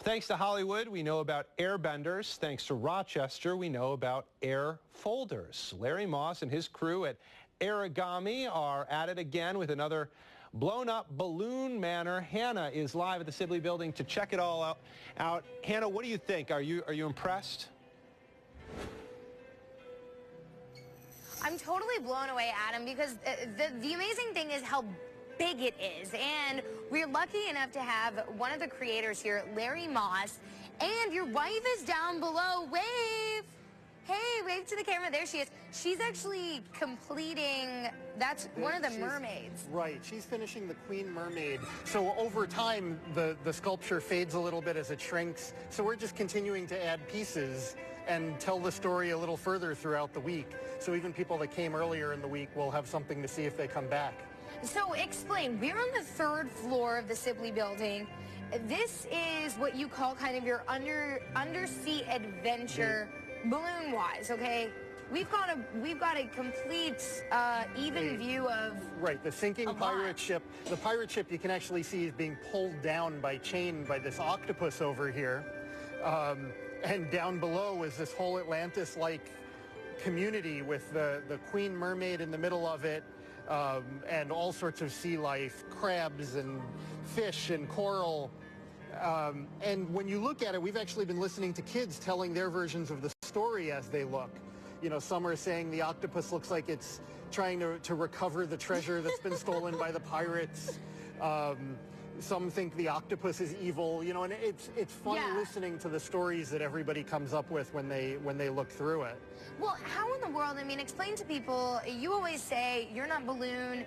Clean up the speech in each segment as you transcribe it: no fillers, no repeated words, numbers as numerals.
Thanks to Hollywood, we know about airbenders. Thanks to Rochester, we know about air folders. Larry Moss and his crew at Origami are at it again with another blown-up balloon manor. Hannah is live at the Sibley Building to check it all out. Hannah, what do you think? Are you impressed? I'm totally blown away, Adam, because the amazing thing is how big it is. And we're lucky enough to have one of the creators here, Larry Moss, and your wife is down below. Wave! Hey, wave to the camera. There she is. She's actually completing, that's one of the mermaids. Right, she's finishing the Queen Mermaid. So over time, the sculpture fades a little bit as it shrinks. So we're just continuing to add pieces and tell the story a little further throughout the week. So even people that came earlier in the week will have something to see if they come back. So explain, we're on the 3rd floor of the Sibley Building. This is what you call kind of your undersea adventure balloon-wise, okay? We've got a complete even view of right, the sinking pirate ship. The pirate ship you can actually see is being pulled down by chain by this octopus over here. And down below is this whole Atlantis-like community with the Queen Mermaid in the middle of it. And all sorts of sea life, crabs and fish and coral. And when you look at it, we've actually been listening to kids telling their versions of the story as they look. You know, some are saying the octopus looks like it's trying to recover the treasure that's been stolen by the pirates. Some think the octopus is evil, you know, and it's fun listening to the stories that everybody comes up with when they look through it. Well, how in the world, I mean, explain to people, you always say you're not balloon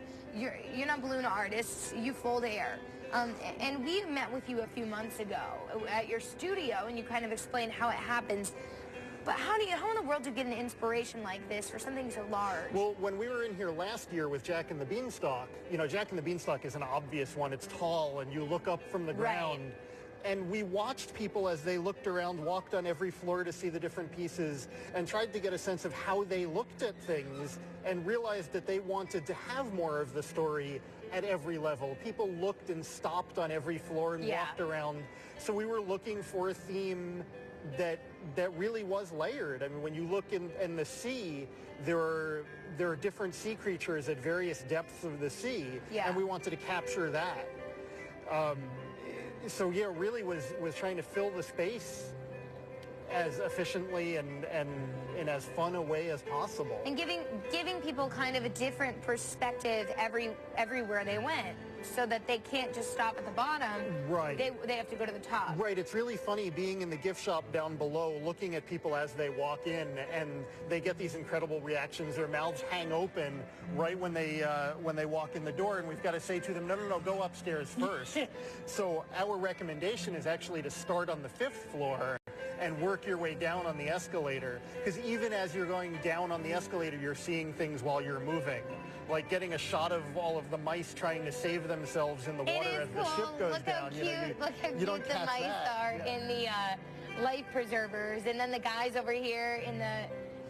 artists, you fold air. And we met with you a few months ago at your studio, and you kind of explained how it happens. But how in the world do you get an inspiration like this for something so large? Well, when we were in here last year with Jack and the Beanstalk, you know, Jack and the Beanstalk is an obvious one. It's tall, and you look up from the ground. Right. And we watched people as they looked around, walked on every floor to see the different pieces, and tried to get a sense of how they looked at things, and realized that they wanted to have more of the story at every level. People looked and stopped on every floor and walked around. So we were looking for a theme that really was layered. I mean, when you look in the sea, there are different sea creatures at various depths of the sea, and we wanted to capture that. So yeah, really was trying to fill the space as efficiently and in as fun a way as possible. And giving people kind of a different perspective everywhere they went, so that they can't just stop at the bottom. Right. They have to go to the top. Right. It's really funny being in the gift shop down below, looking at people as they walk in, and they get these incredible reactions. Their mouths hang open right when they walk in the door, and we've got to say to them, no, go upstairs first. So our recommendation is actually to start on the 5th floor and work your way down on the escalator, because even as you're going down on the escalator, you're seeing things while you're moving, like getting a shot of all of the mice trying to save themselves in the water as the ship goes down. Look how cute the mice are in the life preservers, and then the guys over here in the,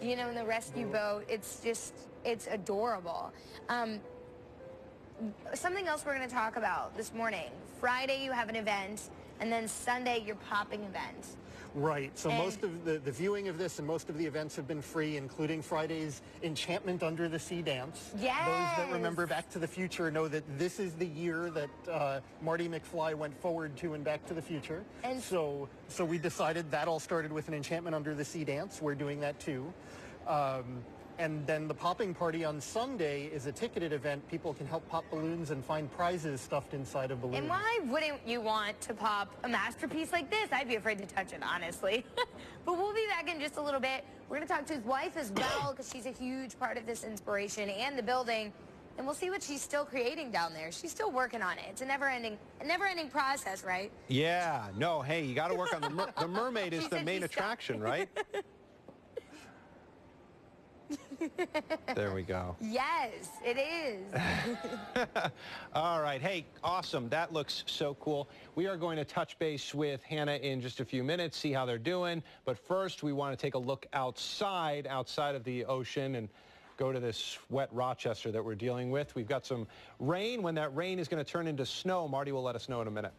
you know, in the rescue boat. It's adorable. Something else we're going to talk about this morning. Friday you have an event, and then Sunday your popping event. Right. So most of the viewing of this and most of the events have been free, including Friday's Enchantment Under the Sea dance. Yes. Those that remember Back to the Future know that this is the year that Marty McFly went forward to in Back to the Future. And so we decided that all started with an Enchantment Under the Sea dance. We're doing that too. And then the popping party on Sunday is a ticketed event. People can help pop balloons and find prizes stuffed inside of balloons. And why wouldn't you want to pop a masterpiece like this? I'd be afraid to touch it, honestly. But we'll be back in just a little bit. We're going to talk to his wife as well, because she's a huge part of this inspiration and the building. And we'll see what she's still creating down there. She's still working on it. It's a never-ending process, right? Yeah. No, hey, you got to work on the mermaid is the main attraction, right? There we go. Yes, it is. All right. Hey, awesome. That looks so cool. We are going to touch base with Hannah in just a few minutes, see how they're doing. But first, we want to take a look outside of the ocean, and go to this wet Rochester that we're dealing with. We've got some rain. When that rain is going to turn into snow, Marty will let us know in a minute.